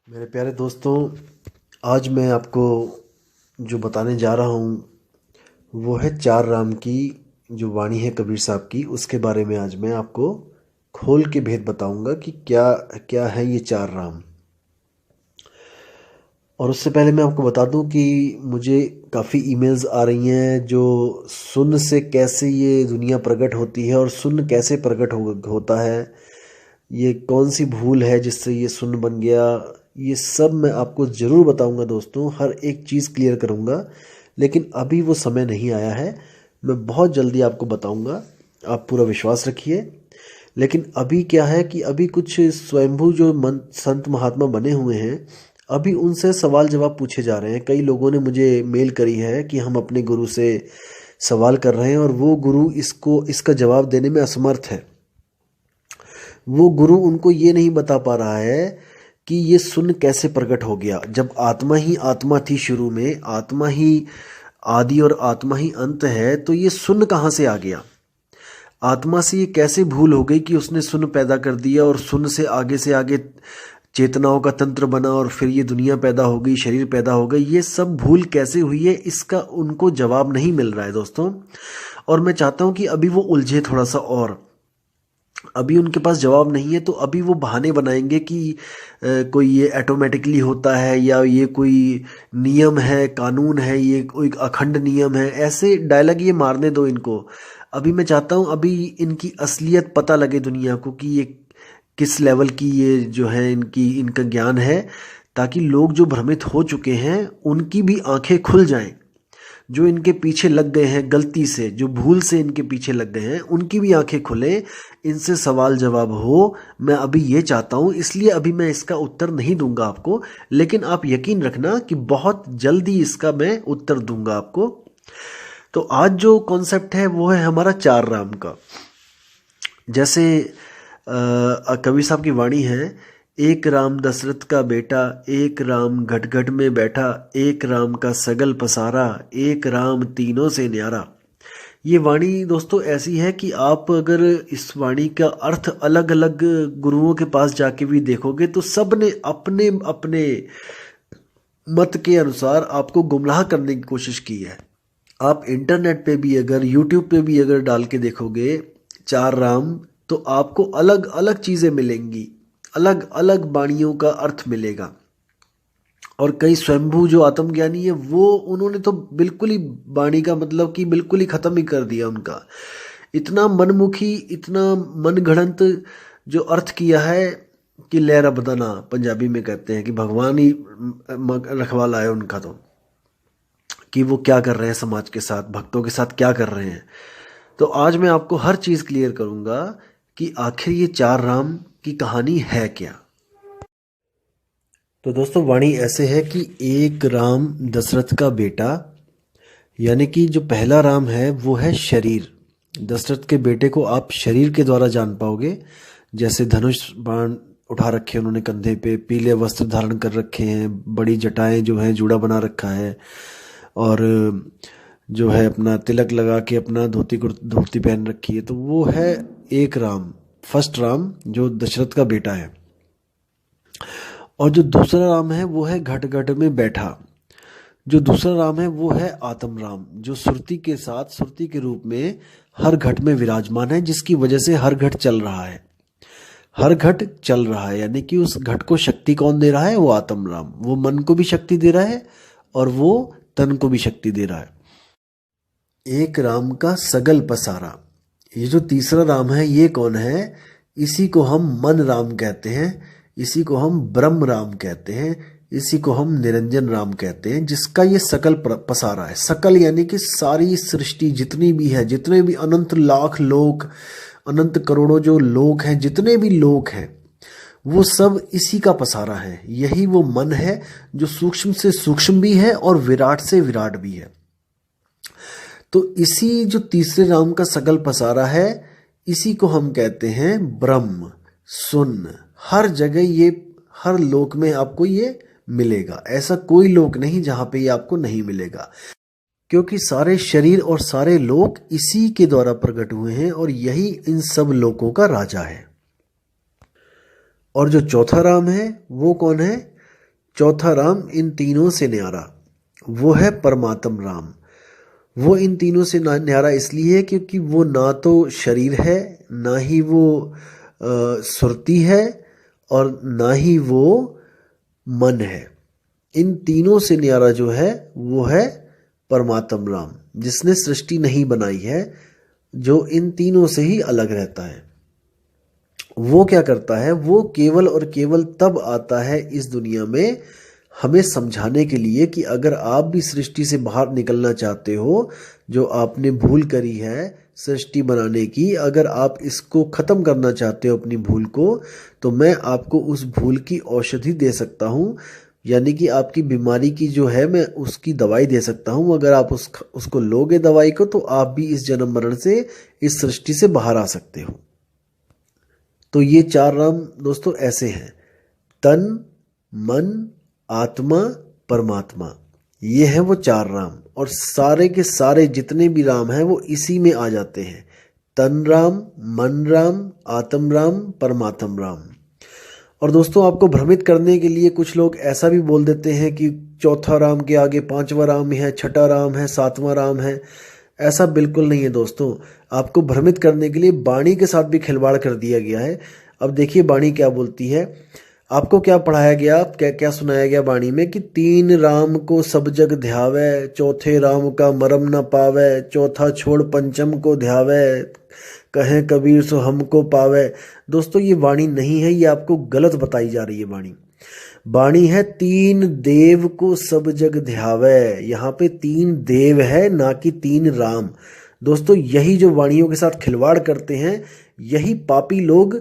मेरे प्यारे दोस्तों, आज मैं आपको जो बताने जा रहा हूँ वो है चार राम की जो वाणी है कबीर साहब की। उसके बारे में आज मैं आपको खोल के भेद बताऊंगा कि क्या क्या है ये चार राम। और उससे पहले मैं आपको बता दूं कि मुझे काफ़ी ईमेल्स आ रही हैं जो सुन से कैसे ये दुनिया प्रकट होती है और सुन कैसे प्रकट होता है, ये कौन सी भूल है जिससे ये सुन्न बन गया। ये सब मैं आपको ज़रूर बताऊंगा दोस्तों, हर एक चीज़ क्लियर करूंगा। लेकिन अभी वो समय नहीं आया है, मैं बहुत जल्दी आपको बताऊंगा, आप पूरा विश्वास रखिए। लेकिन अभी क्या है कि अभी कुछ स्वयंभू जो संत महात्मा बने हुए हैं, अभी उनसे सवाल जवाब पूछे जा रहे हैं। कई लोगों ने मुझे मेल करी है कि हम अपने गुरु से सवाल कर रहे हैं और वो गुरु इसका जवाब देने में असमर्थ है। वो गुरु उनको ये नहीं बता पा रहा है कि ये सुन कैसे प्रकट हो गया। जब आत्मा ही आत्मा थी शुरू में, आत्मा ही आदि और आत्मा ही अंत है, तो ये सुन कहाँ से आ गया? आत्मा से ये कैसे भूल हो गई कि उसने सुन पैदा कर दिया और सुन से आगे चेतनाओं का तंत्र बना और फिर ये दुनिया पैदा हो गई, शरीर पैदा हो गई। ये सब भूल कैसे हुई है, इसका उनको जवाब नहीं मिल रहा है दोस्तों। और मैं चाहता हूं कि अभी वो उलझे थोड़ा सा, और अभी उनके पास जवाब नहीं है तो अभी वो बहाने बनाएंगे कि कोई ये ऑटोमेटिकली होता है या ये कोई नियम है, कानून है, ये कोई अखंड नियम है। ऐसे डायलॉग ये मारने दो इनको। अभी मैं चाहता हूँ अभी इनकी असलियत पता लगे दुनिया को कि ये किस लेवल की ये जो है इनका ज्ञान है, ताकि लोग जो भ्रमित हो चुके हैं उनकी भी आंखें खुल जाएं। जो इनके पीछे लग गए हैं गलती से, जो भूल से इनके पीछे लग गए हैं, उनकी भी आंखें खुले, इनसे सवाल जवाब हो। मैं अभी ये चाहता हूं, इसलिए अभी मैं इसका उत्तर नहीं दूंगा आपको, लेकिन आप यकीन रखना कि बहुत जल्दी इसका मैं उत्तर दूंगा आपको। तो आज जो कॉन्सेप्ट है वो है हमारा चार राम का। जैसे कबीर साहब की वाणी है, एक राम दशरथ का बेटा, एक राम घट घट में बैठा, एक राम का सगल पसारा, एक राम तीनों से न्यारा। ये वाणी दोस्तों ऐसी है कि आप अगर इस वाणी का अर्थ अलग अलग गुरुओं के पास जाके भी देखोगे तो सब ने अपने अपने मत के अनुसार आपको गुमराह करने की कोशिश की है। आप इंटरनेट पे भी अगर, यूट्यूब पे भी अगर डाल के देखोगे चार राम, तो आपको अलग अलग चीज़ें मिलेंगी, अलग अलग वाणियों का अर्थ मिलेगा। और कई स्वयंभू जो आत्मज्ञानी है वो उन्होंने तो बिल्कुल ही वाणी का मतलब कि बिल्कुल ही खत्म ही कर दिया उनका। इतना मनमुखी, इतना मनगढ़ंत जो अर्थ किया है कि लहरा बदना पंजाबी में कहते हैं कि भगवान ही रखवाला है उनका। तो कि वो क्या कर रहे हैं समाज के साथ, भक्तों के साथ क्या कर रहे हैं। तो आज मैं आपको हर चीज़ क्लियर करूंगा कि आखिर ये चार राम की कहानी है क्या। तो दोस्तों वाणी ऐसे है कि एक राम दशरथ का बेटा, यानी कि जो पहला राम है वो है शरीर। दशरथ के बेटे को आप शरीर के द्वारा जान पाओगे। जैसे धनुष बाण उठा रखे उन्होंने कंधे पे, पीले वस्त्र धारण कर रखे हैं, बड़ी जटाएं जो हैं जूड़ा बना रखा है, और जो है अपना तिलक लगा के अपना धोती पहन रखी है। तो वो है एक राम, फर्स्ट राम जो दशरथ का बेटा है। और जो दूसरा राम है वो है घट घट में बैठा। जो दूसरा राम है वो है आत्म राम, जो सुरती के साथ, सुरती के रूप में हर घट में विराजमान है, जिसकी वजह से हर घट चल रहा है। हर घट चल रहा है यानी कि उस घट को शक्ति कौन दे रहा है? वो आत्म राम। वो मन को भी शक्ति दे रहा है और वो तन को भी शक्ति दे रहा है। एक राम का सगल पसारा। ये जो तीसरा राम है ये कौन है? इसी को हम मन राम कहते हैं, इसी को हम ब्रह्म राम कहते हैं, इसी को हम निरंजन राम कहते हैं, जिसका ये सकल पसारा है। सकल यानी कि सारी सृष्टि जितनी भी है, जितने भी अनंत लाख लोक, अनंत करोड़ों जो लोक हैं, जितने भी लोक हैं, वो सब इसी का पसारा है। यही वो मन है जो सूक्ष्म से सूक्ष्म भी है और विराट से विराट भी है। तो इसी जो तीसरे राम का सकल पसारा है, इसी को हम कहते हैं ब्रह्म। सुन, हर जगह ये, हर लोक में आपको ये मिलेगा। ऐसा कोई लोक नहीं जहां पे ये आपको नहीं मिलेगा, क्योंकि सारे शरीर और सारे लोक इसी के द्वारा प्रकट हुए हैं और यही इन सब लोकों का राजा है। और जो चौथा राम है वो कौन है? चौथा राम इन तीनों से न्यारा, वो है परमात्म राम। वो इन तीनों से न्यारा इसलिए है क्योंकि वो ना तो शरीर है, ना ही वो सुरती है, और ना ही वो मन है। इन तीनों से न्यारा जो है वो है परमात्म राम, जिसने सृष्टि नहीं बनाई है, जो इन तीनों से ही अलग रहता है। वो क्या करता है, वो केवल और केवल तब आता है इस दुनिया में हमें समझाने के लिए कि अगर आप भी सृष्टि से बाहर निकलना चाहते हो, जो आपने भूल करी है सृष्टि बनाने की, अगर आप इसको ख़त्म करना चाहते हो अपनी भूल को, तो मैं आपको उस भूल की औषधि दे सकता हूँ। यानी कि आपकी बीमारी की जो है मैं उसकी दवाई दे सकता हूँ। अगर आप उसको लोगे दवाई को, तो आप भी इस जन्म मरण से, इस सृष्टि से बाहर आ सकते हो। तो ये चार राम दोस्तों ऐसे हैं, तन, मन, आत्मा, परमात्मा। ये है वो चार राम, और सारे के सारे जितने भी राम हैं वो इसी में आ जाते हैं। तन राम, मन राम, आत्म राम, परमात्म राम। और दोस्तों आपको भ्रमित करने के लिए कुछ लोग ऐसा भी बोल देते हैं कि चौथा राम के आगे पांचवा राम है, छठा राम है, सातवां राम है। ऐसा बिल्कुल नहीं है दोस्तों। आपको भ्रमित करने के लिए वाणी के साथ भी खिलवाड़ कर दिया गया है। अब देखिए वाणी क्या बोलती है। आपको क्या पढ़ाया गया, क्या क्या सुनाया गया वाणी में कि तीन राम को सब जग ध्यावे, चौथे राम का मरम न पावे, चौथा छोड़ पंचम को ध्यावे, कहें कबीर सो हमको पावे। दोस्तों ये वाणी नहीं है, ये आपको गलत बताई जा रही है वाणी। वाणी है तीन देव को सब जग ध्यावे। यहाँ पे तीन देव है, ना कि तीन राम। दोस्तों यही जो वाणियों के साथ खिलवाड़ करते हैं, यही पापी लोग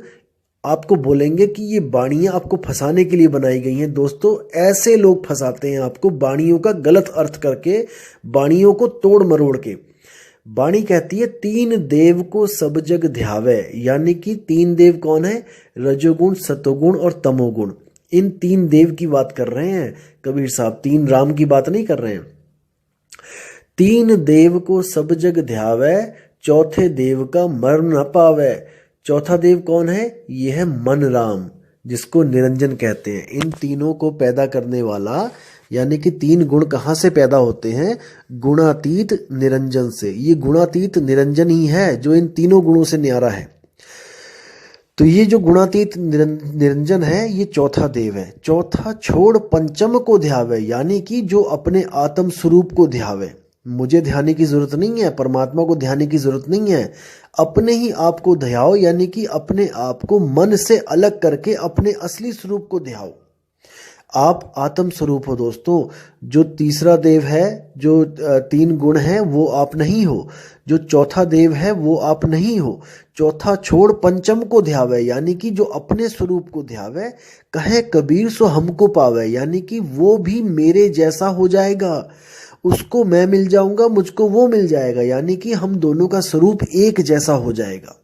आपको बोलेंगे कि ये वाणियां आपको फंसाने के लिए बनाई गई हैं। दोस्तों ऐसे लोग फंसाते हैं आपको वाणियों का गलत अर्थ करके, वाणियों को तोड़ मरोड़ के। वाणी कहती है तीन देव को सब जग ध्यावे, यानी कि तीन देव कौन है, रजोगुण, सतोगुण और तमोगुण। इन तीन देव की बात कर रहे हैं कबीर साहब, तीन राम की बात नहीं कर रहे हैं। तीन देव को सब जग ध्यावे, चौथे देव का मर्म न पावे। चौथा देव कौन है, ये है मन राम, जिसको निरंजन कहते हैं। इन तीनों को पैदा करने वाला, यानी कि तीन गुण कहाँ से पैदा होते हैं, गुणातीत निरंजन से। ये गुणातीत निरंजन ही है जो इन तीनों गुणों से न्यारा है। तो ये जो गुणातीत निरंजन है, ये चौथा देव है। चौथा छोड़ पंचम को ध्यावे, यानी कि जो अपने आत्म स्वरूप को ध्यावे। मुझे ध्याने की जरूरत नहीं है, परमात्मा को ध्याने की जरूरत नहीं है, अपने ही आप को ध्याओ, यानी कि अपने आप को मन से अलग करके अपने असली स्वरूप को ध्याओ। आप आत्म स्वरूप हो दोस्तों। जो तीसरा देव है, जो तीन गुण हैं, वो आप नहीं हो। जो चौथा देव है वो आप नहीं हो। चौथा छोड़ पंचम को ध्यावे, यानी कि जो अपने स्वरूप को ध्यावे, कहे कबीर सो हमको पावे, यानी कि वो भी मेरे जैसा हो जाएगा। उसको मैं मिल जाऊंगा, मुझको वो मिल जाएगा, यानी कि हम दोनों का स्वरूप एक जैसा हो जाएगा।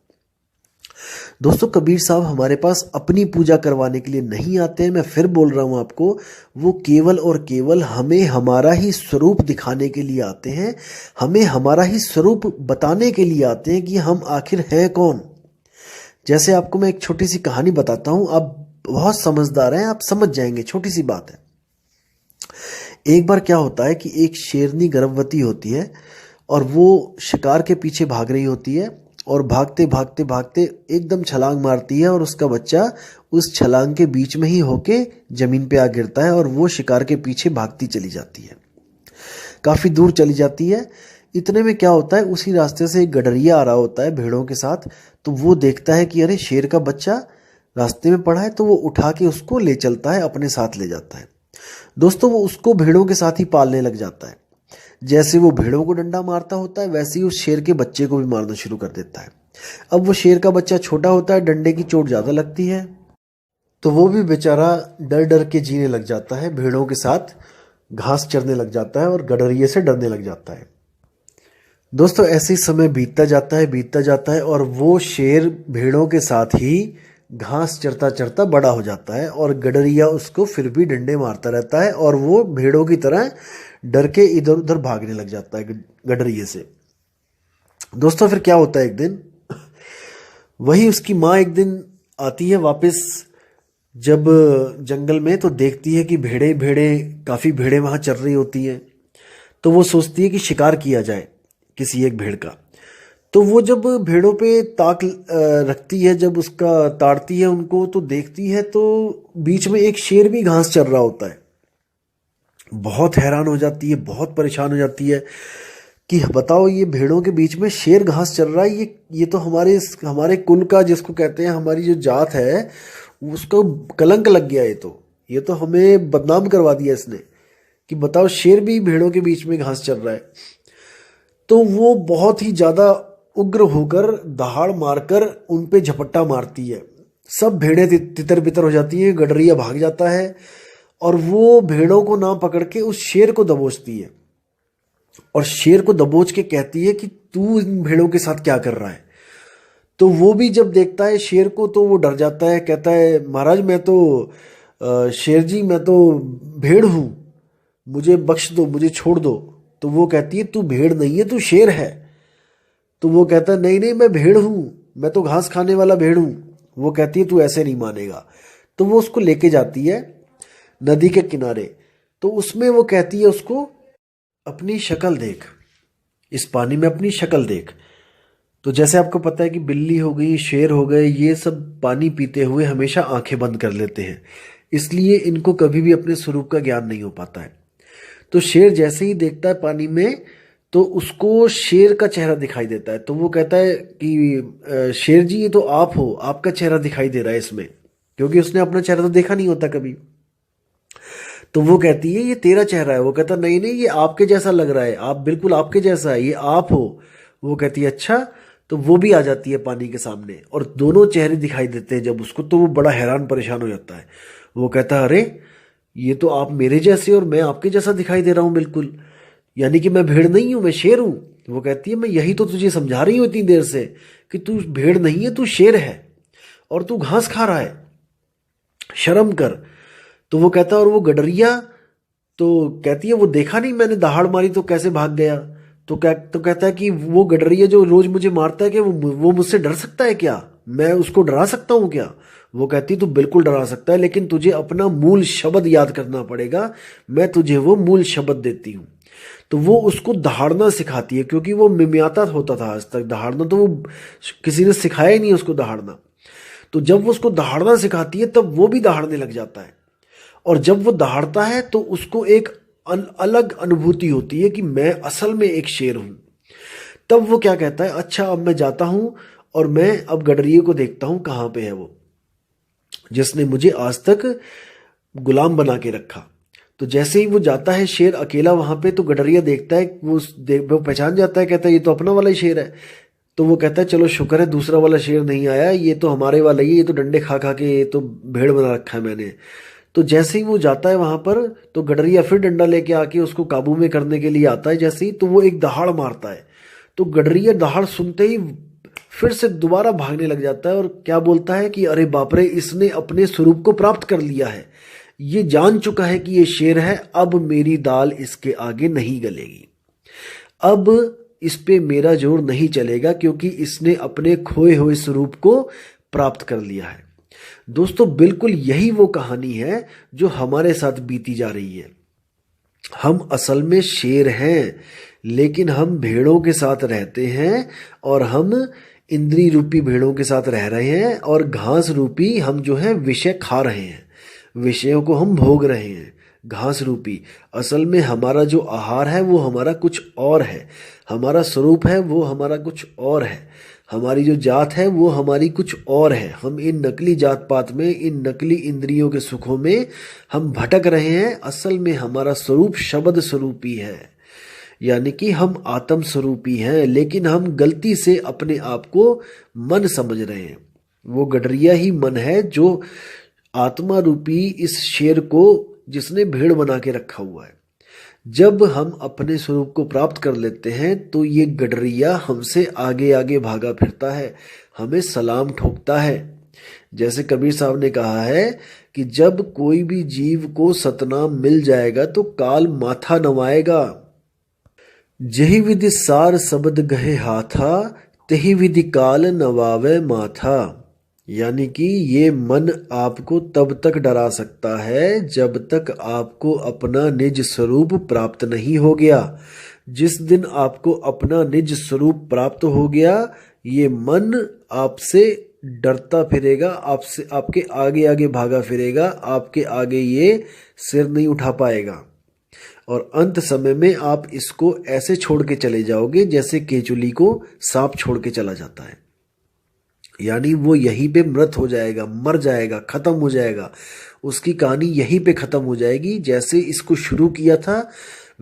दोस्तों कबीर साहब हमारे पास अपनी पूजा करवाने के लिए नहीं आते हैं, मैं फिर बोल रहा हूं आपको। वो केवल और केवल हमें हमारा ही स्वरूप दिखाने के लिए आते हैं, हमें हमारा ही स्वरूप बताने के लिए आते हैं कि हम आखिर हैं कौन। जैसे आपको मैं एक छोटी सी कहानी बताता हूं, आप बहुत समझदार हैं, आप समझ जाएंगे, छोटी सी बात है। एक बार क्या होता है कि एक शेरनी गर्भवती होती है और वो शिकार के पीछे भाग रही होती है, और भागते भागते भागते एकदम छलांग मारती है, और उसका बच्चा उस छलांग के बीच में ही होके जमीन पे आ गिरता है, और वो शिकार के पीछे भागती चली जाती है, काफी दूर चली जाती है। इतने में क्या होता है, उसी रास्ते से एक गडरिया आ रहा होता है भेड़ों के साथ। तो वो देखता है कि अरे शेर का बच्चा रास्ते में पड़ा है, तो वो उठा के उसको ले चलता है, अपने साथ ले जाता है। दोस्तों वो उसको भेड़ों के साथ ही पालने लग जाता है। जैसे वो भेड़ों को डंडा मारता होता है, वैसे ही उस शेर के बच्चे को भी मारना शुरू कर देता है। अब वो शेर का बच्चा छोटा होता है, डंडे की चोट ज्यादा लगती है, तो वो भी बेचारा डर डर के जीने लग जाता है, भेड़ों के साथ घास चरने लग जाता है और गडरिये से डरने लग जाता है। दोस्तों ऐसे ही समय बीतता जाता है, और वो शेर भेड़ों के साथ ही घास चरता चरता बड़ा हो जाता है, और गडरिया उसको फिर भी डंडे मारता रहता है, और वो भेड़ों की तरह डर के इधर उधर भागने लग जाता है गडरिये से। दोस्तों फिर क्या होता है, एक दिन वही उसकी माँ एक दिन आती है वापस जब जंगल में तो देखती है कि भेड़े भेड़े काफ़ी भेड़े वहाँ चर रही होती हैं। तो वो सोचती है कि शिकार किया जाए किसी एक भेड़ का। तो वो जब भेड़ों पे ताक रखती है, जब उसका ताड़ती है उनको, तो देखती है तो बीच में एक शेर भी घास चर रहा होता है। बहुत हैरान हो जाती है, बहुत परेशान हो जाती है कि बताओ, ये भेड़ों के बीच में शेर घास चल रहा है, ये तो हमारे हमारे कुल का, जिसको कहते हैं हमारी जो जात है, उसको कलंक लग गया। ये तो हमें बदनाम करवा दिया इसने, कि बताओ शेर भी भेड़ों के बीच में घास चल रहा है। तो वो बहुत ही ज़्यादा उग्र होकर दहाड़ मारकर उन पे झपट्टा मारती है। सब भेड़ें तितर बितर हो जाती हैं, गडरिया भाग जाता है और वो भेड़ों को ना पकड़ के उस शेर को दबोचती है और शेर को दबोच के कहती है कि तू इन भेड़ों के साथ क्या कर रहा है। तो वो भी जब देखता है शेर को तो वो डर जाता है, कहता है महाराज मैं तो शेर जी, मैं तो भेड़ हूँ, मुझे बख्श दो, मुझे छोड़ दो। तो वो कहती है तू भेड़ नहीं है, तू शेर है। तो वो कहता है नहीं नहीं, मैं भेड़ हूँ, मैं तो घास खाने वाला भेड़ हूँ। वो कहती है तू ऐसे नहीं मानेगा। तो वो उसको लेके जाती है नदी के किनारे। तो उसमें वो कहती है उसको, अपनी शक्ल देख, इस पानी में अपनी शक्ल देख। तो जैसे आपको पता है कि बिल्ली हो गई, शेर हो गए, ये सब पानी पीते हुए हमेशा आंखें बंद कर लेते हैं, इसलिए इनको कभी भी अपने स्वरूप का ज्ञान नहीं हो पाता है। तो शेर जैसे ही देखता है पानी में, तो उसको शेर का चेहरा दिखाई देता है। तो वो कहता है कि शेर जी ये तो आप हो, आपका चेहरा दिखाई दे रहा है इसमें, क्योंकि उसने अपना चेहरा तो देखा नहीं होता कभी। तो वो कहती है ये तेरा चेहरा है। वो कहता नहीं नहीं, ये आपके जैसा लग रहा है, आप बिल्कुल आपके जैसा है, ये आप हो। वो कहती है अच्छा। तो वो भी आ जाती है पानी के सामने और दोनों चेहरे दिखाई देते हैं जब उसको। तो वो बड़ा हैरान परेशान हो जाता है। वो कहता है अरे, ये तो आप मेरे जैसे और मैं आपके जैसा दिखाई दे रहा हूँ बिल्कुल, यानी कि मैं भेड़ नहीं हूँ, मैं शेर हूँ। वो कहती है मैं यही तो तुझे समझा रही हूँ इतनी देर से कि तू भेड़ नहीं है, तू शेर है और तू घास खा रहा है, शर्म कर। तो वो कहता है और वो गडरिया, तो कहती है वो देखा नहीं मैंने दहाड़ मारी तो कैसे भाग गया। तो कहता है कि वो गडरिया जो रोज मुझे मारता है, कि वो मुझसे डर सकता है क्या, मैं उसको डरा सकता हूँ क्या। वो कहती तू बिल्कुल डरा सकता है, लेकिन तुझे अपना मूल शब्द याद करना पड़ेगा, मैं तुझे वो मूल शब्द देती हूँ। तो वो उसको दहाड़ना सिखाती है, क्योंकि वो मिमियाता होता था आज तक दहाड़ना, तो वो किसी ने सिखाया ही नहीं उसको दहाड़ना। तो जब वो उसको दहाड़ना सिखाती है तब वो भी दहाड़ने लग जाता है। और जब वो दहाड़ता है तो उसको एक अलग अनुभूति होती है कि मैं असल में एक शेर हूं। तब वो क्या कहता है, अच्छा अब मैं जाता हूं और मैं अब गडरिये को देखता हूं कहां पे है वो, जिसने मुझे आज तक गुलाम बना के रखा। तो जैसे ही वो जाता है शेर अकेला वहां पे, तो गडरिया देखता है, वो पहचान जाता है, कहता है ये तो अपना वाला ही शेर है। तो वो कहता है चलो शुक्र है दूसरा वाला शेर नहीं आया, ये तो हमारे वाला ही है, ये तो डंडे खा खा के ये तो भेड़ बना रखा है मैंने। तो जैसे ही वो जाता है वहां पर, तो गडरिया फिर डंडा लेके आके उसको काबू में करने के लिए आता है। जैसे ही तो वो एक दहाड़ मारता है, तो गडरिया दहाड़ सुनते ही फिर से दोबारा भागने लग जाता है और क्या बोलता है कि अरे बाप रे, इसने अपने स्वरूप को प्राप्त कर लिया है, ये जान चुका है कि ये शेर है, अब मेरी दाल इसके आगे नहीं गलेगी, अब इस पे मेरा जोर नहीं चलेगा, क्योंकि इसने अपने खोए हुए स्वरूप को प्राप्त कर लिया है। दोस्तों बिल्कुल यही वो कहानी है जो हमारे साथ बीती जा रही है। हम असल में शेर हैं, लेकिन हम भेड़ों के साथ रहते हैं और हम इंद्री रूपी भेड़ों के साथ रह रहे हैं और घास रूपी हम जो है विषय खा रहे हैं, विषयों को हम भोग रहे हैं घास रूपी। असल में हमारा जो आहार है वो हमारा कुछ और है, हमारा स्वरूप है वो हमारा कुछ और है, हमारी जो जात है वो हमारी कुछ और है। हम इन नकली जात पात में, इन नकली इंद्रियों के सुखों में हम भटक रहे हैं। असल में हमारा स्वरूप शब्द स्वरूपी है, यानी कि हम आत्म स्वरूपी हैं, लेकिन हम गलती से अपने आप को मन समझ रहे हैं। वो गडरिया ही मन है जो आत्मा रूपी इस शेर को, जिसने भेड़ बना के रखा हुआ है। जब हम अपने स्वरूप को प्राप्त कर लेते हैं तो ये गडरिया हमसे आगे आगे भागा फिरता है, हमें सलाम ठोकता है। जैसे कबीर साहब ने कहा है कि जब कोई भी जीव को सतनाम मिल जाएगा तो काल माथा नवाएगा। जही विधि सार शब्द गहे हाथा, तही विधि काल नवावे माथा। यानी कि ये मन आपको तब तक डरा सकता है जब तक आपको अपना निज स्वरूप प्राप्त नहीं हो गया। जिस दिन आपको अपना निज स्वरूप प्राप्त हो गया, ये मन आपसे डरता फिरेगा, आपसे आपके आगे आगे भागा फिरेगा, आपके आगे ये सिर नहीं उठा पाएगा। और अंत समय में आप इसको ऐसे छोड़ के चले जाओगे जैसे केचुली को सांप छोड़ के चला जाता है। यानी वो यहीं पे मृत हो जाएगा, मर जाएगा, खत्म हो जाएगा। उसकी कहानी यहीं पे खत्म हो जाएगी। जैसे इसको शुरू किया था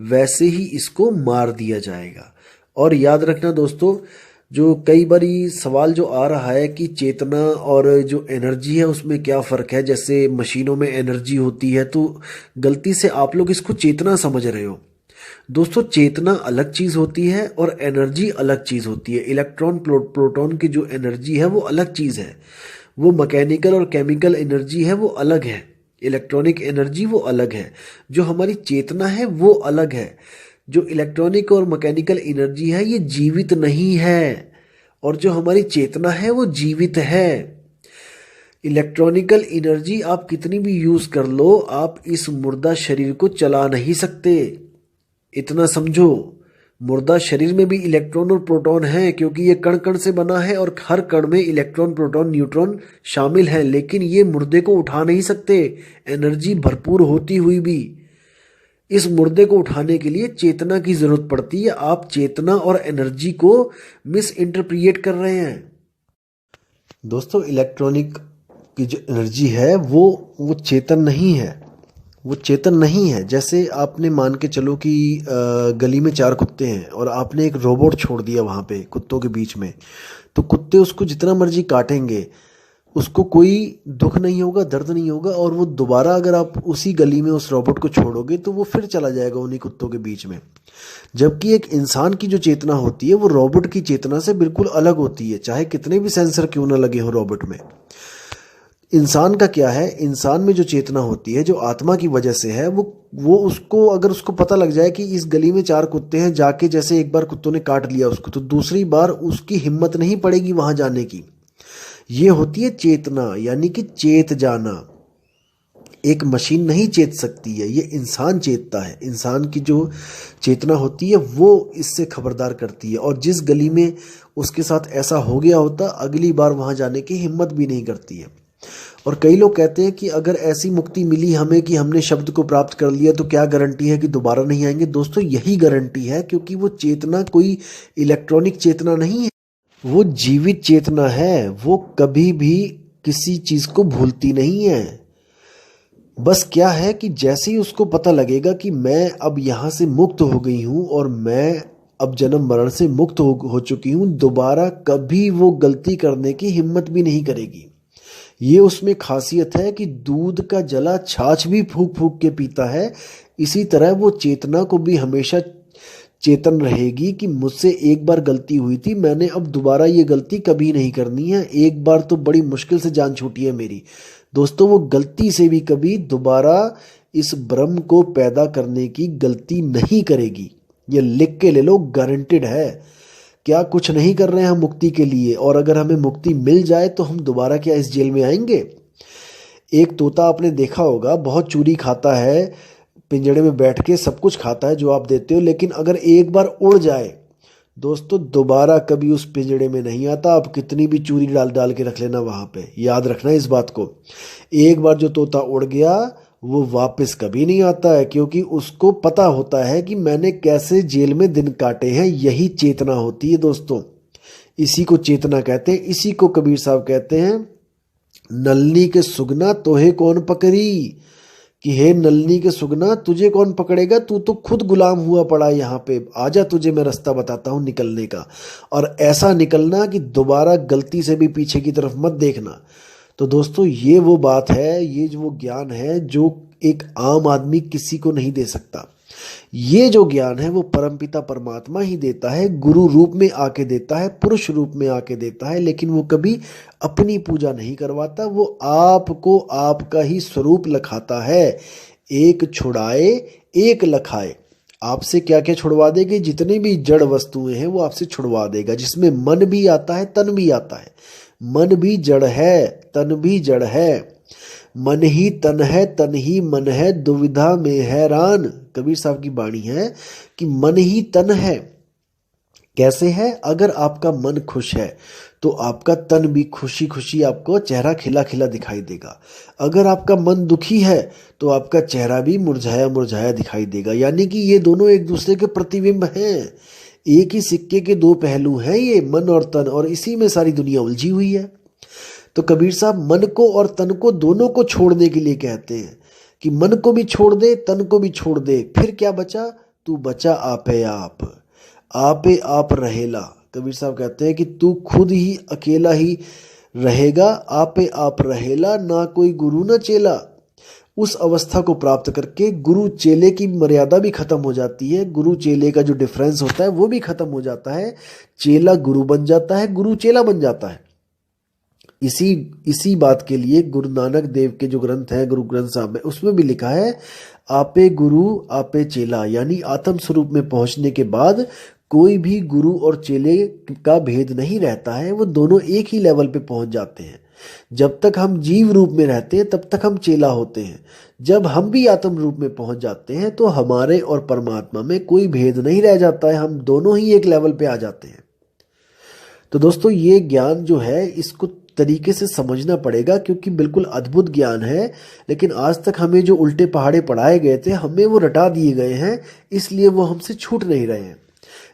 वैसे ही इसको मार दिया जाएगा। और याद रखना दोस्तों, जो कई बारी सवाल जो आ रहा है कि चेतना और जो एनर्जी है उसमें क्या फ़र्क है, जैसे मशीनों में एनर्जी होती है, तो गलती से आप लोग इसको चेतना समझ रहे हो। दोस्तों, चेतना अलग चीज़ होती है और एनर्जी अलग चीज़ होती है। इलेक्ट्रॉन प्रोटॉन की जो एनर्जी है वो अलग चीज़ है। वो मैकेनिकल और केमिकल एनर्जी है, वो अलग है। इलेक्ट्रॉनिक एनर्जी वो अलग है। जो हमारी चेतना है वो अलग है। जो इलेक्ट्रॉनिक और मैकेनिकल एनर्जी है ये जीवित नहीं है, और जो हमारी चेतना है वो जीवित है। इलेक्ट्रॉनिकल एनर्जी आप कितनी भी यूज़ कर लो, आप इस मुर्दा शरीर को चला नहीं सकते। इतना समझो, मुर्दा शरीर में भी इलेक्ट्रॉन और प्रोटॉन है, क्योंकि ये कण कण से बना है और हर कण में इलेक्ट्रॉन, प्रोटॉन, न्यूट्रॉन शामिल है। लेकिन ये मुर्दे को उठा नहीं सकते, एनर्जी भरपूर होती हुई भी। इस मुर्दे को उठाने के लिए चेतना की जरूरत पड़ती है। आप चेतना और एनर्जी को मिस इंटरप्रिएट कर रहे हैं। दोस्तों, इलेक्ट्रॉनिक की जो एनर्जी है वो चेतन नहीं है, वो चेतन नहीं है। जैसे आपने मान के चलो कि गली में 4 कुत्ते हैं और आपने एक रोबोट छोड़ दिया वहाँ पे कुत्तों के बीच में, तो कुत्ते उसको जितना मर्जी काटेंगे, उसको कोई दुख नहीं होगा, दर्द नहीं होगा, और वो दोबारा अगर आप उसी गली में उस रोबोट को छोड़ोगे तो वो फिर चला जाएगा उन्हीं कुत्तों के बीच में। जबकि एक इंसान की जो चेतना होती है वो रोबोट की चेतना से बिल्कुल अलग होती है, चाहे कितने भी सेंसर क्यों ना लगे हो रोबोट में। इंसान का क्या है, इंसान में जो चेतना होती है, जो आत्मा की वजह से है, वो उसको, अगर उसको पता लग जाए कि इस गली में 4 कुत्ते हैं, जाके जैसे एक बार कुत्तों ने काट लिया उसको, तो दूसरी बार उसकी हिम्मत नहीं पड़ेगी वहां जाने की। ये होती है चेतना, यानी कि चेत जाना। एक मशीन नहीं चेत सकती है, ये इंसान चेतता है। इंसान की जो चेतना होती है वो इससे खबरदार करती है, और जिस गली में उसके साथ ऐसा हो गया होता, अगली बार वहां जाने की हिम्मत भी नहीं करती है। और कई लोग कहते हैं कि अगर ऐसी मुक्ति मिली हमें कि हमने शब्द को प्राप्त कर लिया, तो क्या गारंटी है कि दोबारा नहीं आएंगे। दोस्तों, यही गारंटी है, क्योंकि वो चेतना कोई इलेक्ट्रॉनिक चेतना नहीं है, वो जीवित चेतना है। वो कभी भी किसी चीज को भूलती नहीं है। बस क्या है कि जैसे ही उसको पता लगेगा कि मैं अब यहाँ से मुक्त हो गई हूँ और मैं अब जन्म मरण से मुक्त हो चुकी हूँ, दोबारा कभी वो गलती करने की हिम्मत भी नहीं करेगी। ये उसमें खासियत है कि दूध का जला छाछ भी फूक फूक के पीता है। इसी तरह वो चेतना को भी हमेशा चेतन रहेगी कि मुझसे एक बार गलती हुई थी, मैंने अब दोबारा ये गलती कभी नहीं करनी है। एक बार तो बड़ी मुश्किल से जान छूटी है मेरी। दोस्तों, वो गलती से भी कभी दोबारा इस ब्रह्म को पैदा करने की गलती नहीं करेगी। ये लिख के ले लो, गारंटेड है। क्या कुछ नहीं कर रहे हैं हम मुक्ति के लिए, और अगर हमें मुक्ति मिल जाए तो हम दोबारा क्या इस जेल में आएंगे। एक तोता आपने देखा होगा, बहुत चूरी खाता है, पिंजड़े में बैठ के सब कुछ खाता है जो आप देते हो, लेकिन अगर एक बार उड़ जाए दोस्तों, दोबारा कभी उस पिंजड़े में नहीं आता। आप कितनी भी चूरी डाल डाल के रख लेना वहां पे, याद रखना इस बात को। एक बार जो तोता उड़ गया वो वापस कभी नहीं आता है, क्योंकि उसको पता होता है कि मैंने कैसे जेल में दिन काटे हैं। यही चेतना होती है दोस्तों, इसी को चेतना कहते हैं। इसी को कबीर साहब कहते हैं, नलनी के सुगना तोहे कौन पकड़ी, कि हे नलनी के सुगना तुझे कौन पकड़ेगा, तू तो खुद गुलाम हुआ पड़ा है यहाँ पे। आजा, तुझे मैं रास्ता बताता हूँ निकलने का, और ऐसा निकलना कि दोबारा गलती से भी पीछे की तरफ मत देखना। तो दोस्तों, ये वो बात है, ये जो वो ज्ञान है जो एक आम आदमी किसी को नहीं दे सकता। ये जो ज्ञान है वो परमपिता परमात्मा ही देता है, गुरु रूप में आके देता है, पुरुष रूप में आके देता है। लेकिन वो कभी अपनी पूजा नहीं करवाता, वो आपको आपका ही स्वरूप लखाता है। एक छुड़ाए एक लखाए। आपसे क्या क्या छुड़वा देगी, जितनी भी जड़ वस्तुएं हैं वो आपसे छुड़वा देगा, जिसमें मन भी आता है, तन भी आता है। मन भी जड़ है तन भी जड़ है, मन ही तन है तन ही मन है, दुविधा में हैरान। कबीर साहब की वाणी है कि मन ही तन है। कैसे है? अगर आपका मन खुश है तो आपका तन भी खुशी खुशी, आपको चेहरा खिला खिला दिखाई देगा। अगर आपका मन दुखी है तो आपका चेहरा भी मुरझाया मुरझाया दिखाई देगा। यानी कि ये दोनों एक दूसरे के प्रतिबिंब हैं, एक ही सिक्के के दो पहलू हैं ये मन और तन, और इसी में सारी दुनिया उलझी हुई है। तो कबीर साहब मन को और तन को दोनों को छोड़ने के लिए कहते हैं कि मन को भी छोड़ दे तन को भी छोड़ दे, फिर क्या बचा? तू बचा आपे आपे आप रहेला। कबीर साहब कहते हैं कि तू खुद ही अकेला ही रहेगा, आपे आप रहेला, ना कोई गुरु ना चेला। उस अवस्था को प्राप्त करके गुरु चेले की मर्यादा भी खत्म हो जाती है, गुरु चेले का जो डिफरेंस होता है वो भी खत्म हो जाता है, चेला गुरु बन जाता है, गुरु चेला बन जाता है। इसी बात के लिए गुरु नानक देव के जो ग्रंथ हैं, गुरु ग्रंथ साहब में, उसमें भी लिखा है आपे गुरु आपे चेला। यानी आत्म स्वरूप में पहुंचने के बाद कोई भी गुरु और चेले का भेद नहीं रहता है, वो दोनों एक ही लेवल पे पहुंच जाते हैं। जब तक हम जीव रूप में रहते हैं तब तक हम चेला होते हैं, जब हम भी आत्म रूप में पहुंच जाते हैं तो हमारे और परमात्मा में कोई भेद नहीं रह जाता है, हम दोनों ही एक लेवल पे आ जाते हैं। तो दोस्तों ये ज्ञान जो है इसको तरीके से समझना पड़ेगा, क्योंकि बिल्कुल अद्भुत ज्ञान है, लेकिन आज तक हमें जो उल्टे पहाड़े पढ़ाए गए थे हमें वो रटा दिए गए हैं, इसलिए वो हमसे छूट नहीं रहे हैं।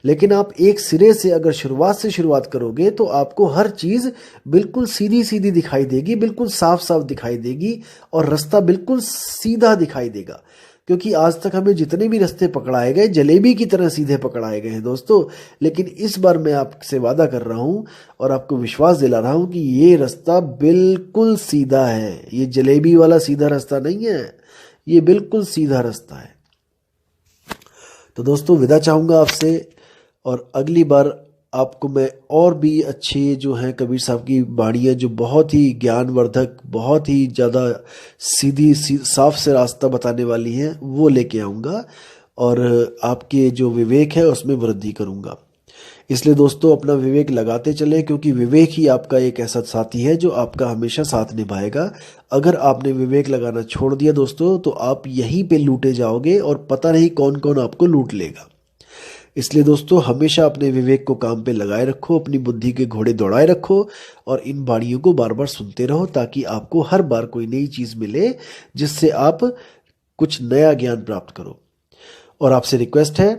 लेकिन आप एक सिरे से अगर शुरुआत से शुरुआत करोगे तो आपको हर चीज़ बिल्कुल सीधी सीधी दिखाई देगी, बिल्कुल साफ साफ दिखाई देगी, और रास्ता बिल्कुल सीधा दिखाई देगा। क्योंकि आज तक हमें जितने भी रास्ते पकड़ाए गए जलेबी की तरह सीधे पकड़ाए गए हैं दोस्तों, लेकिन इस बार मैं आपसे वादा कर रहा हूं और आपको विश्वास दिला रहा हूं कि ये रास्ता बिल्कुल सीधा है, ये जलेबी वाला सीधा रास्ता नहीं है, ये बिल्कुल सीधा रास्ता है। तो दोस्तों विदा चाहूँगा आपसे, और अगली बार आपको मैं और भी अच्छे जो हैं कबीर साहब की वाणियाँ जो बहुत ही ज्ञानवर्धक, बहुत ही ज़्यादा साफ से रास्ता बताने वाली हैं वो लेके आऊँगा, और आपके जो विवेक है उसमें वृद्धि करूँगा। इसलिए दोस्तों अपना विवेक लगाते चलें, क्योंकि विवेक ही आपका एक ऐसा साथी है जो आपका हमेशा साथ निभाएगा। अगर आपने विवेक लगाना छोड़ दिया दोस्तों तो आप यहीं पे लूटे जाओगे और पता नहीं कौन कौन आपको लूट लेगा। इसलिए दोस्तों हमेशा अपने विवेक को काम पे लगाए रखो, अपनी बुद्धि के घोड़े दौड़ाए रखो, और इन वाणियों को बार बार सुनते रहो, ताकि आपको हर बार कोई नई चीज़ मिले जिससे आप कुछ नया ज्ञान प्राप्त करो। और आपसे रिक्वेस्ट है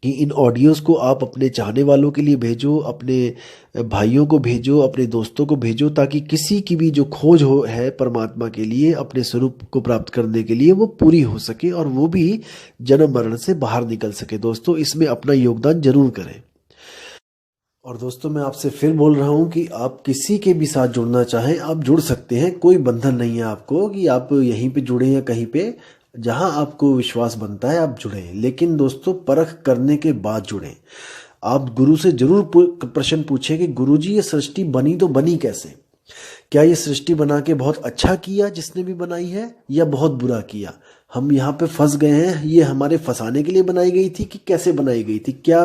कि इन ऑडियोज़ को आप अपने चाहने वालों के लिए भेजो, अपने भाइयों को भेजो, अपने दोस्तों को भेजो, ताकि किसी की भी जो खोज है परमात्मा के लिए, अपने स्वरूप को प्राप्त करने के लिए, वो पूरी हो सके और वो भी जन्म मरण से बाहर निकल सके। दोस्तों इसमें अपना योगदान जरूर करें। और दोस्तों मैं आपसे फिर बोल रहा हूँ कि आप किसी के भी साथ जुड़ना चाहें आप जुड़ सकते हैं, कोई बंधन नहीं है आपको कि आप यहीं पे जुड़ें या कहीं पे, जहां आपको विश्वास बनता है आप जुड़ें, लेकिन दोस्तों परख करने के बाद जुड़ें। आप गुरु से जरूर प्रश्न पूछें कि गुरुजी ये सृष्टि बनी तो बनी कैसे? क्या ये सृष्टि बना के बहुत अच्छा किया जिसने भी बनाई है, या बहुत बुरा किया? हम यहाँ पे फंस गए हैं, ये हमारे फंसाने के लिए बनाई गई थी कि कैसे बनाई गई थी? क्या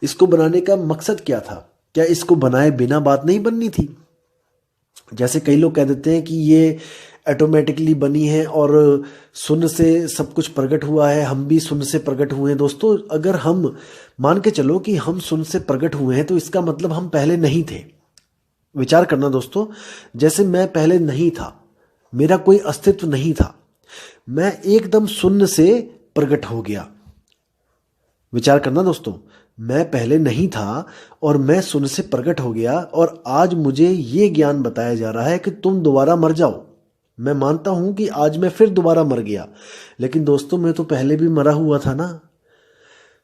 इसको बनाने का मकसद क्या था? क्या इसको बनाए बिना बात नहीं बननी थी? जैसे कई लोग कह देते हैं कि ये ऑटोमेटिकली बनी है और शून्य से सब कुछ प्रकट हुआ है, हम भी शून्य से प्रकट हुए हैं। दोस्तों अगर हम मान के चलो कि हम शून्य से प्रकट हुए हैं तो इसका मतलब हम पहले नहीं थे। विचार करना दोस्तों, जैसे मैं पहले नहीं था, मेरा कोई अस्तित्व नहीं था, मैं एकदम शून्य से प्रकट हो गया। विचार करना दोस्तों, मैं पहले नहीं था और मैं शून्य से प्रकट हो गया, और आज मुझे ये ज्ञान बताया जा रहा है कि तुम दोबारा मर जाओ। मैं मानता हूं कि आज मैं फिर दोबारा मर गया, लेकिन दोस्तों मैं तो पहले भी मरा हुआ था ना।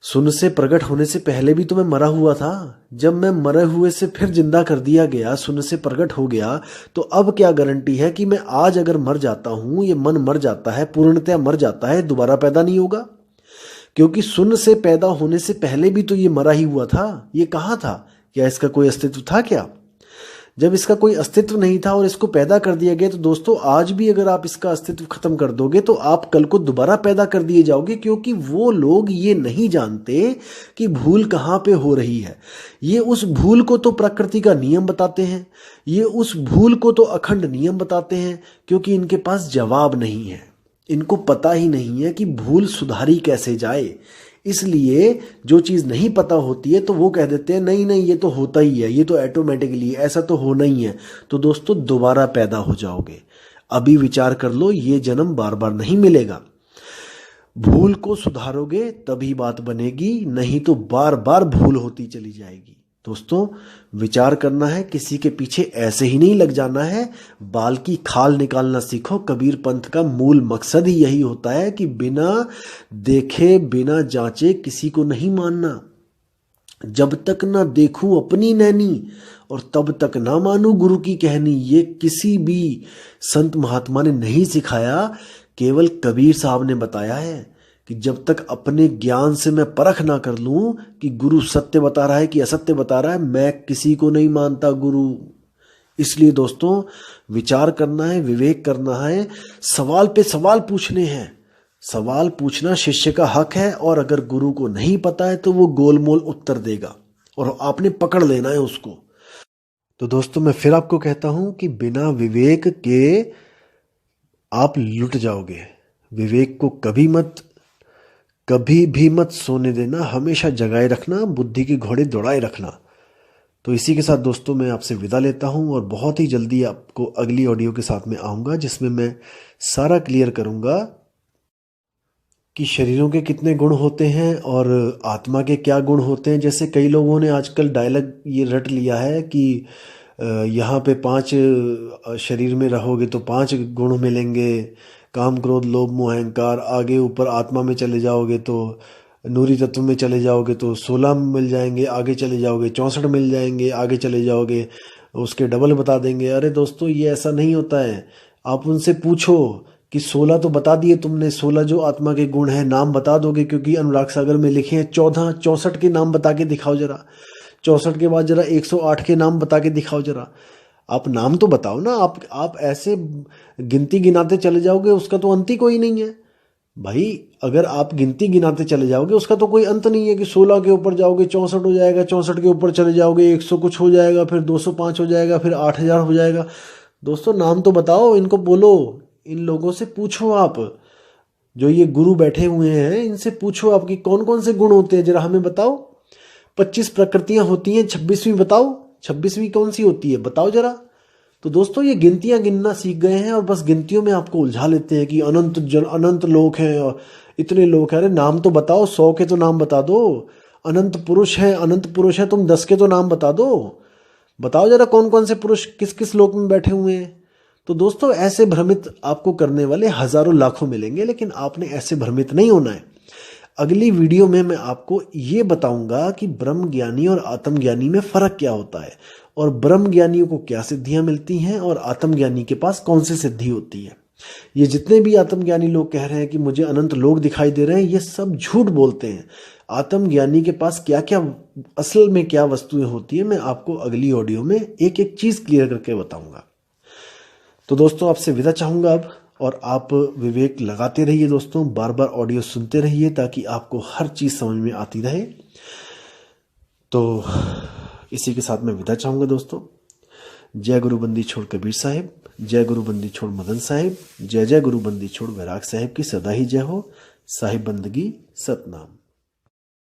शून्य से प्रकट होने से पहले भी तो मैं मरा हुआ था। जब मैं मरे हुए से फिर जिंदा कर दिया गया, शून्य से प्रकट हो गया, तो अब क्या गारंटी है कि मैं आज अगर मर जाता हूं, ये मन मर जाता है, पूर्णतया मर जाता है, दोबारा पैदा नहीं होगा? क्योंकि शून्य से पैदा होने से पहले भी तो ये मरा ही हुआ था। ये कहाँ था? क्या इसका कोई अस्तित्व था क्या? जब इसका कोई अस्तित्व नहीं था और इसको पैदा कर दिया गया, तो दोस्तों आज भी अगर आप इसका अस्तित्व खत्म कर दोगे तो आप कल को दोबारा पैदा कर दिए जाओगे, क्योंकि वो लोग ये नहीं जानते कि भूल कहाँ पे हो रही है। ये उस भूल को तो प्रकृति का नियम बताते हैं, ये उस भूल को तो अखंड नियम बताते हैं, क्योंकि इनके पास जवाब नहीं है। इनको पता ही नहीं है कि भूल सुधारी कैसे जाए। इसलिए जो चीज़ नहीं पता होती है तो वो कह देते हैं नहीं नहीं ये तो होता ही है, ये तो ऑटोमेटिकली, ऐसा तो होना ही है। तो दोस्तों दोबारा पैदा हो जाओगे। अभी विचार कर लो, ये जन्म बार बार नहीं मिलेगा। भूल को सुधारोगे तभी बात बनेगी, नहीं तो बार बार भूल होती चली जाएगी। दोस्तों विचार करना है, किसी के पीछे ऐसे ही नहीं लग जाना है। बाल की खाल निकालना सीखो। कबीर पंथ का मूल मकसद ही यही होता है कि बिना देखे बिना जांचे किसी को नहीं मानना। जब तक ना देखूं अपनी नैनी और तब तक ना मानूं गुरु की कहनी। ये किसी भी संत महात्मा ने नहीं सिखाया, केवल कबीर साहब ने बताया है कि जब तक अपने ज्ञान से मैं परख ना कर लूं कि गुरु सत्य बता रहा है कि असत्य बता रहा है, मैं किसी को नहीं मानता गुरु। इसलिए दोस्तों विचार करना है, विवेक करना है, सवाल पे सवाल पूछने हैं। सवाल पूछना शिष्य का हक है, और अगर गुरु को नहीं पता है तो वो गोलमोल उत्तर देगा और आपने पकड़ लेना है उसको। तो दोस्तों मैं फिर आपको कहता हूं कि बिना विवेक के आप लुट जाओगे। विवेक को कभी भी मत सोने देना, हमेशा जगाए रखना, बुद्धि के घोड़े दौड़ाए रखना। तो इसी के साथ दोस्तों मैं आपसे विदा लेता हूं, और बहुत ही जल्दी आपको अगली ऑडियो के साथ में आऊँगा, जिसमें मैं सारा क्लियर करूँगा कि शरीरों के कितने गुण होते हैं और आत्मा के क्या गुण होते हैं। जैसे कई लोगों ने आजकल डायलॉग ये रट लिया है कि यहाँ पे 5 शरीर में रहोगे तो 5 गुण मिलेंगे, काम क्रोध लोभ मोह अहंकार। आगे ऊपर आत्मा में चले जाओगे तो नूरी तत्व में चले जाओगे तो 16 मिल जाएंगे, आगे चले जाओगे 64 मिल जाएंगे, आगे चले जाओगे उसके डबल बता देंगे। अरे दोस्तों ये ऐसा नहीं होता है। आप उनसे पूछो कि 16 तो बता दिए तुमने, 16 जो आत्मा के गुण हैं नाम बता दोगे, क्योंकि अनुराग सागर में लिखे हैं 14, 64 के नाम बता के दिखाओ जरा। 64 के बाद जरा 108 के नाम बता के दिखाओ जरा। आप नाम तो बताओ ना। आप ऐसे गिनती गिनाते चले जाओगे, उसका तो अंत ही कोई नहीं है भाई। अगर आप गिनती गिनाते चले जाओगे उसका तो कोई अंत नहीं है कि 16 के ऊपर जाओगे 64 हो जाएगा, 64 के ऊपर चले जाओगे 100 कुछ हो जाएगा, फिर 205 हो जाएगा, फिर 8000 हो जाएगा। दोस्तों नाम तो बताओ, इनको बोलो, इन लोगों से पूछो। आप जो ये गुरु बैठे हुए हैं इनसे पूछो आपकी कौन कौन से गुण होते हैं, जरा हमें बताओ। 25 प्रकृतियां होती हैं, 26वीं बताओ, 26वीं कौन सी होती है बताओ जरा। तो दोस्तों ये गिनतियां गिनना सीख गए हैं और बस गिनतियों में आपको उलझा लेते हैं कि अनंत लोक हैं और इतने लोग हैं। अरे नाम तो बताओ, 100 के तो नाम बता दो। अनंत पुरुष है, तुम 10 के तो नाम बता दो। बताओ जरा कौन कौन से पुरुष किस किस लोक में बैठे हुए हैं। तो दोस्तों ऐसे भ्रमित आपको करने वाले हजारों लाखों मिलेंगे, लेकिन आपने ऐसे भ्रमित नहीं होना है। अगली वीडियो में मैं आपको ये बताऊंगा कि ब्रह्म ज्ञानी और आत्मज्ञानी में फर्क क्या होता है, और ब्रह्म ज्ञानियों को क्या सिद्धियां मिलती हैं और आत्मज्ञानी के पास कौन सी सिद्धि होती है। ये जितने भी आत्मज्ञानी लोग कह रहे हैं कि मुझे अनंत लोग दिखाई दे रहे हैं, ये सब झूठ बोलते हैं। आत्मज्ञानी के पास क्या क्या असल में क्या वस्तुएं होती है, मैं आपको अगली ऑडियो में एक एक चीज क्लियर करके बताऊंगा। तो दोस्तों आपसे विदा चाहूंगा अब, और आप विवेक लगाते रहिए दोस्तों, बार बार ऑडियो सुनते रहिए ताकि आपको हर चीज़ समझ में आती रहे। तो इसी के साथ मैं विदा चाहूंगा दोस्तों। जय गुरु बंदी छोड़ कबीर साहिब, जय गुरु बंदी छोड़ मदन साहिब, जय जय गुरु बंदी छोड़ वैराग साहिब की सदा ही जय हो। साहिब बंदगी सतनाम।